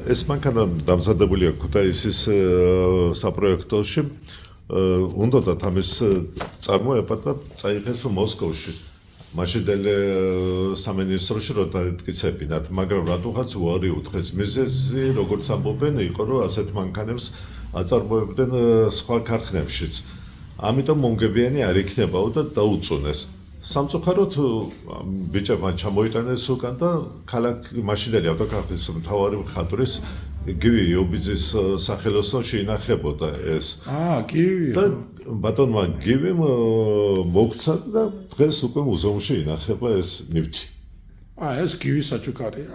ეს მანქანა დამზადებულია ქუთაისის საპროექტოში. უნდათ ამის წარმოება და წაიღეს მოსკოვში. მაშინდელი სამინისტროში რო დაეთქისებინათ, მაგრამ რატოღაც უარი უთხრეს. მიზეზი, როგორც ამბობენ, იყო რომ ასეთ მანქანებს აწარმოებდნენ სხვა ქარხნებშიც. ამიტომ მომგებიანი არ იქნებაო და დაუწუნეს. სამწუხაროდ ბიჭებმა ჩამოიტანეს უკან და ქალაქ მაშინდელი ავტოქარხნის მთავარი მხატვრის გივი იობიძის სახელოსნოში ინახებოდა ეს. გივი. და ბატონმა გივიმ მოგცა და დღეს უკვე მუზეუმში ინახება ეს ნივთი. ეს გივის საჩუქარია.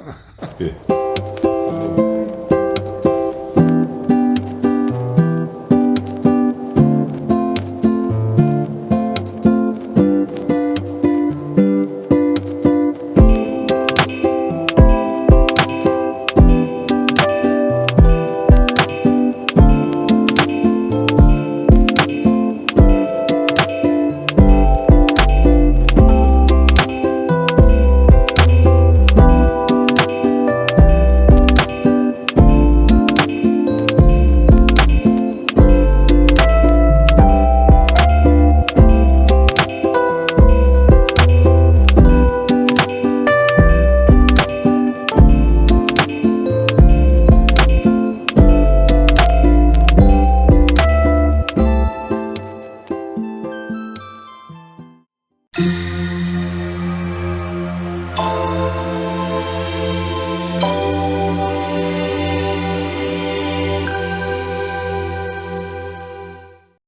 კი.